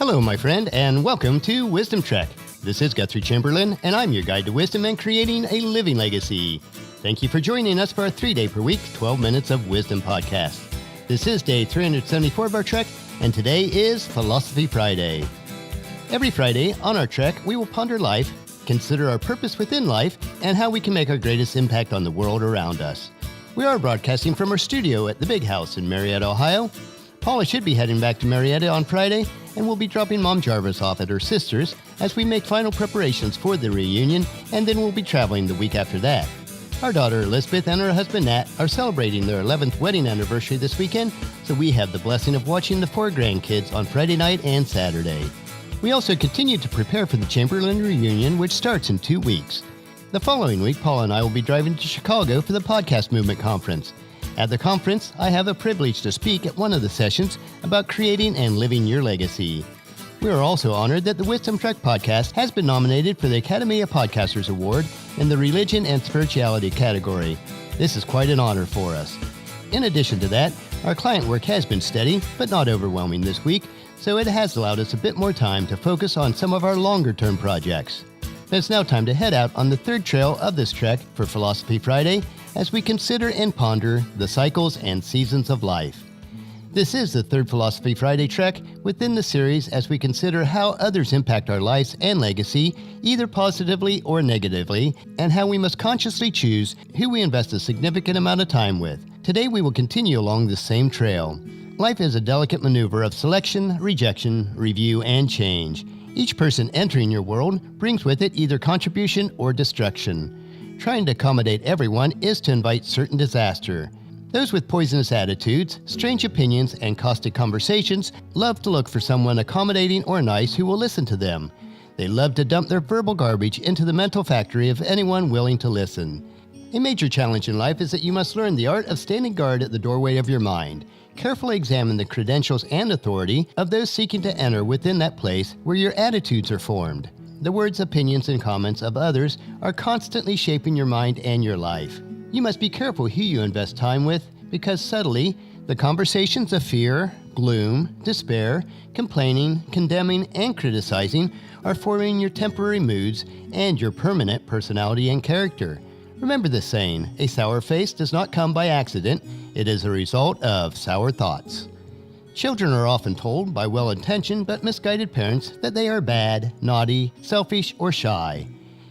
Hello, my friend, and welcome to Wisdom Trek. This is Guthrie Chamberlain, and I'm your guide to wisdom and creating a living legacy. Thank you for joining us for our 3-day per week, 12 Minutes of Wisdom podcast. This is day 374 of our trek, and today is Philosophy Friday. Every Friday on our trek, we will ponder life, consider our purpose within life, and how we can make our greatest impact on the world around us. We are broadcasting from our studio at the Big House in Marietta, Ohio. Paula should be heading back to Marietta on Friday, and we'll be dropping Mom Jarvis off at her sister's as we make final preparations for the reunion, and then we'll be traveling the week after that. Our daughter Elizabeth and her husband Nat are celebrating their 11th wedding anniversary this weekend, so we have the blessing of watching the 4 grandkids on Friday night and Saturday. We also continue to prepare for the Chamberlain reunion, which starts in 2 weeks. The following week, Paula and I will be driving to Chicago for the Podcast Movement Conference. At the conference, I have a privilege to speak at one of the sessions about creating and living your legacy. We are also honored that the Wisdom Trek podcast has been nominated for the Academy of Podcasters Award in the Religion and Spirituality category. This is quite an honor for us. In addition to that, our client work has been steady, but not overwhelming this week, so it has allowed us a bit more time to focus on some of our longer-term projects. It's now time to head out on the third trail of this trek for Philosophy Friday as we consider and ponder the cycles and seasons of life. This is the third Philosophy Friday trek within the series as we consider how others impact our lives and legacy, either positively or negatively, and how we must consciously choose who we invest a significant amount of time with. Today we will continue along the same trail. Life is a delicate maneuver of selection, rejection, review, and change. Each person entering your world brings with it either contribution or destruction. Trying to accommodate everyone is to invite certain disaster. Those with poisonous attitudes, strange opinions, and caustic conversations love to look for someone accommodating or nice who will listen to them. They love to dump their verbal garbage into the mental factory of anyone willing to listen. A major challenge in life is that you must learn the art of standing guard at the doorway of your mind. Carefully examine the credentials and authority of those seeking to enter within that place where your attitudes are formed. The words, opinions, and comments of others are constantly shaping your mind and your life. You must be careful who you invest time with, because subtly, the conversations of fear, gloom, despair, complaining, condemning, and criticizing are forming your temporary moods and your permanent personality and character. Remember the saying, a sour face does not come by accident, it is a result of sour thoughts. Children are often told by well-intentioned but misguided parents that they are bad, naughty, selfish, or shy.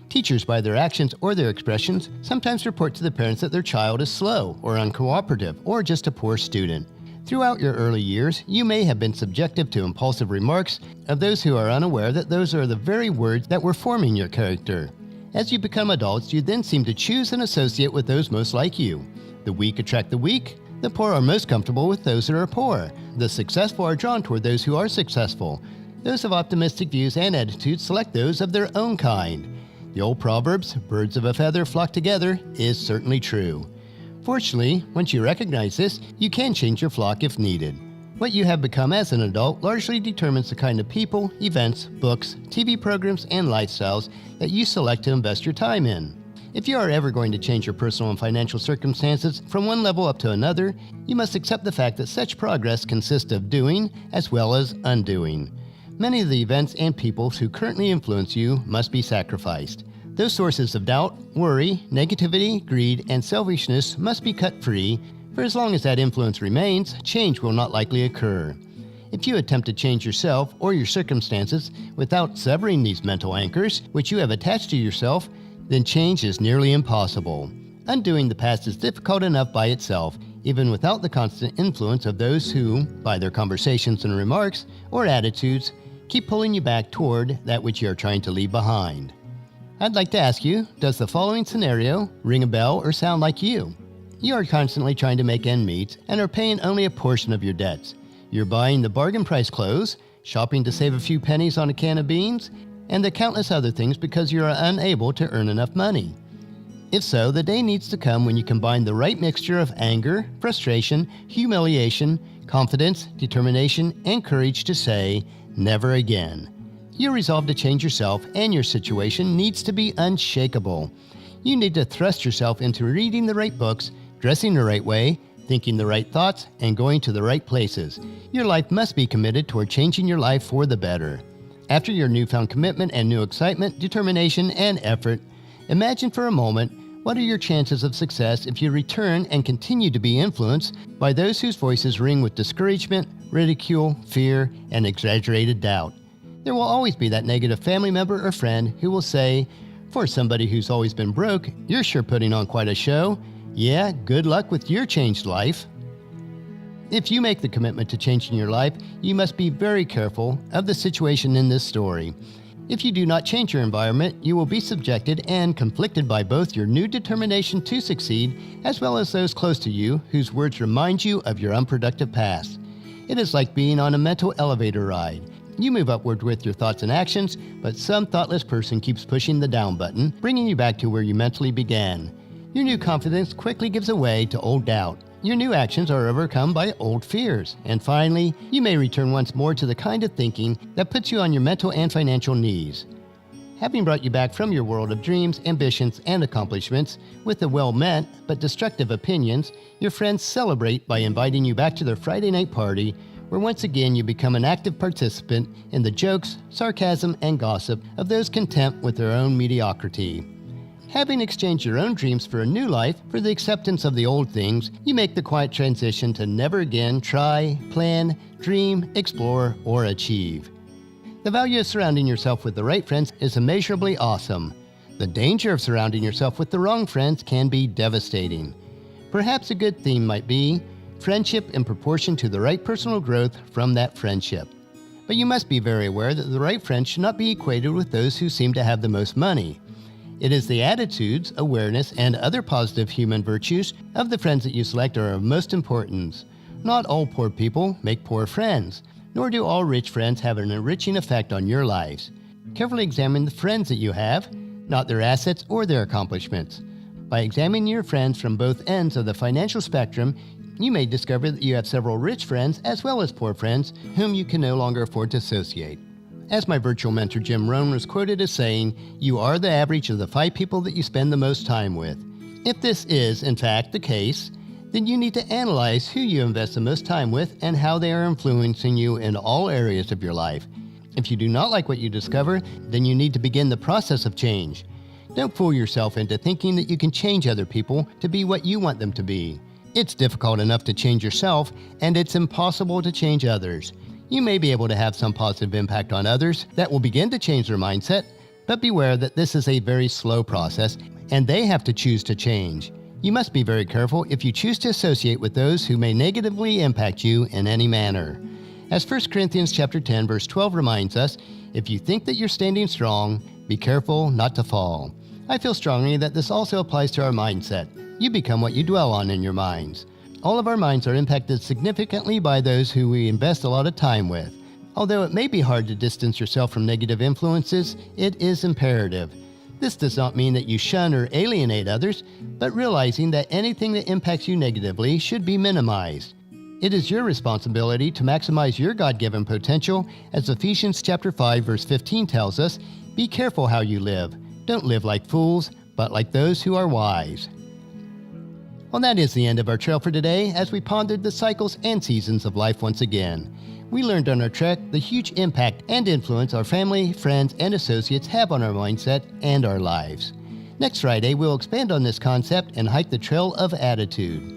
Teachers, by their actions or their expressions, sometimes report to the parents that their child is slow or uncooperative or just a poor student. Throughout your early years, you may have been subjective to impulsive remarks of those who are unaware that those are the very words that were forming your character. As you become adults, you then seem to choose and associate with those most like you. The weak attract the weak. The poor are most comfortable with those that are poor. The successful are drawn toward those who are successful. Those of optimistic views and attitudes select those of their own kind. The old proverbs, birds of a feather flock together, is certainly true. Fortunately, once you recognize this, you can change your flock if needed. What you have become as an adult largely determines the kind of people, events, books, TV programs, and lifestyles that you select to invest your time in. If you are ever going to change your personal and financial circumstances from one level up to another, you must accept the fact that such progress consists of doing as well as undoing. Many of the events and people who currently influence you must be sacrificed. Those sources of doubt, worry, negativity, greed, and selfishness must be cut free. For as long as that influence remains, change will not likely occur. If you attempt to change yourself or your circumstances without severing these mental anchors which you have attached to yourself, then change is nearly impossible. Undoing the past is difficult enough by itself, even without the constant influence of those who, by their conversations and remarks or attitudes, keep pulling you back toward that which you are trying to leave behind. I'd like to ask you, does the following scenario ring a bell or sound like you? You are constantly trying to make ends meet and are paying only a portion of your debts. You're buying the bargain price clothes, shopping to save a few pennies on a can of beans, and the countless other things because you are unable to earn enough money. If so, the day needs to come when you combine the right mixture of anger, frustration, humiliation, confidence, determination, and courage to say, never again. Your resolve to change yourself and your situation needs to be unshakable. You need to thrust yourself into reading the right books, dressing the right way, thinking the right thoughts, and going to the right places. Your life must be committed toward changing your life for the better. After your newfound commitment and new excitement, determination, and effort, imagine for a moment what are your chances of success if you return and continue to be influenced by those whose voices ring with discouragement, ridicule, fear, and exaggerated doubt. There will always be that negative family member or friend who will say, "For somebody who's always been broke, you're sure putting on quite a show. Yeah, good luck with your changed life." If you make the commitment to changing your life, you must be very careful of the situation in this story. If you do not change your environment, you will be subjected and conflicted by both your new determination to succeed as well as those close to you whose words remind you of your unproductive past. It is like being on a mental elevator ride. You move upward with your thoughts and actions, but some thoughtless person keeps pushing the down button, bringing you back to where you mentally began. Your new confidence quickly gives way to old doubt. Your new actions are overcome by old fears. And finally, you may return once more to the kind of thinking that puts you on your mental and financial knees. Having brought you back from your world of dreams, ambitions, and accomplishments with the well-meant but destructive opinions, your friends celebrate by inviting you back to their Friday night party, where once again you become an active participant in the jokes, sarcasm, and gossip of those content with their own mediocrity. Having exchanged your own dreams for a new life for the acceptance of the old things, you make the quiet transition to never again try, plan, dream, explore, or achieve. The value of surrounding yourself with the right friends is immeasurably awesome. The danger of surrounding yourself with the wrong friends can be devastating. Perhaps a good theme might be friendship in proportion to the right personal growth from that friendship. But you must be very aware that the right friends should not be equated with those who seem to have the most money. It is the attitudes, awareness, and other positive human virtues of the friends that you select are of most importance. Not all poor people make poor friends, nor do all rich friends have an enriching effect on your lives. Carefully examine the friends that you have, not their assets or their accomplishments. By examining your friends from both ends of the financial spectrum, you may discover that you have several rich friends as well as poor friends whom you can no longer afford to associate. As my virtual mentor Jim Rohn was quoted as saying, "You are the average of the 5 people that you spend the most time with." If this is, in fact, the case, then you need to analyze who you invest the most time with and how they are influencing you in all areas of your life. If you do not like what you discover, then you need to begin the process of change. Don't fool yourself into thinking that you can change other people to be what you want them to be. It's difficult enough to change yourself, and it's impossible to change others. You may be able to have some positive impact on others that will begin to change their mindset, but beware that this is a very slow process, and they have to choose to change. You must be very careful if you choose to associate with those who may negatively impact you in any manner. As 1 Corinthians chapter 10, verse 12 reminds us, if you think that you're standing strong, be careful not to fall. I feel strongly that this also applies to our mindset. You become what you dwell on in your minds. All of our minds are impacted significantly by those who we invest a lot of time with. Although it may be hard to distance yourself from negative influences, it is imperative. This does not mean that you shun or alienate others, but realizing that anything that impacts you negatively should be minimized. It is your responsibility to maximize your God-given potential, as Ephesians chapter 5, verse 15 tells us, "Be careful how you live. Don't live like fools, but like those who are wise." Well, that is the end of our trail for today as we pondered the cycles and seasons of life once again. We learned on our trek the huge impact and influence our family, friends, and associates have on our mindset and our lives. Next Friday, we'll expand on this concept and hike the trail of attitude.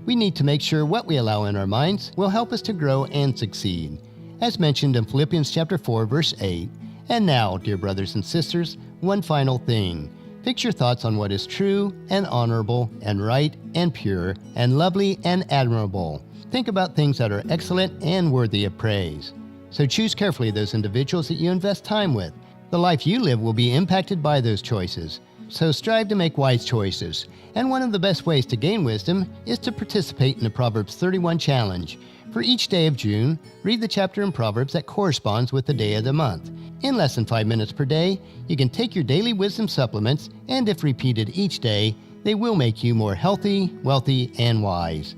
We need to make sure what we allow in our minds will help us to grow and succeed. As mentioned in Philippians chapter 4, verse 8. And now, dear brothers and sisters, one final thing. Fix your thoughts on what is true and honorable and right and pure and lovely and admirable. Think about things that are excellent and worthy of praise. So choose carefully those individuals that you invest time with. The life you live will be impacted by those choices. So strive to make wise choices. And one of the best ways to gain wisdom is to participate in the Proverbs 31 challenge. For each day of June, read the chapter in Proverbs that corresponds with the day of the month. In less than 5 minutes per day, you can take your daily wisdom supplements, and if repeated each day, they will make you more healthy, wealthy, and wise.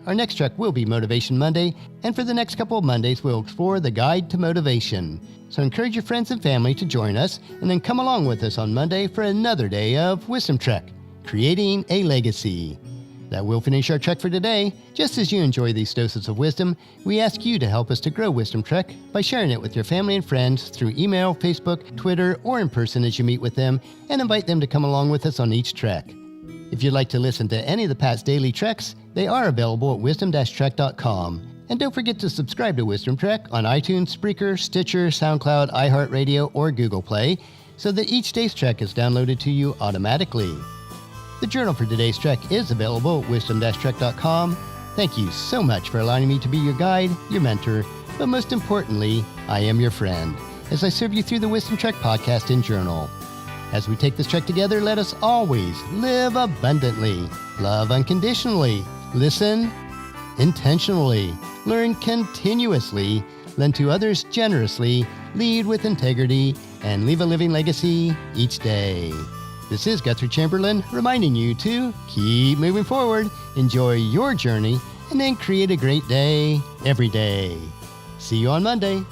Our next trek will be Motivation Monday, and for the next couple of Mondays, we'll explore the Guide to Motivation. So encourage your friends and family to join us, and then come along with us on Monday for another day of Wisdom Trek, Creating a Legacy. That will finish our trek for today. Just as you enjoy these doses of wisdom, we ask you to help us to grow Wisdom Trek by sharing it with your family and friends through email, Facebook, Twitter, or in person as you meet with them, and invite them to come along with us on each trek. If you'd like to listen to any of the past daily treks, they are available at wisdom-trek.com. And don't forget to subscribe to Wisdom Trek on iTunes, Spreaker, Stitcher, SoundCloud, iHeartRadio, or Google Play, so that each day's trek is downloaded to you automatically. The journal for today's trek is available at wisdom-trek.com. Thank you so much for allowing me to be your guide, your mentor, but most importantly, I am your friend, as I serve you through the Wisdom Trek podcast and journal. As we take this trek together, let us always live abundantly, love unconditionally, listen intentionally, learn continuously, lend to others generously, lead with integrity, and leave a living legacy each day. This is Guthrie Chamberlain reminding you to keep moving forward, enjoy your journey, and then create a great day every day. See you on Monday.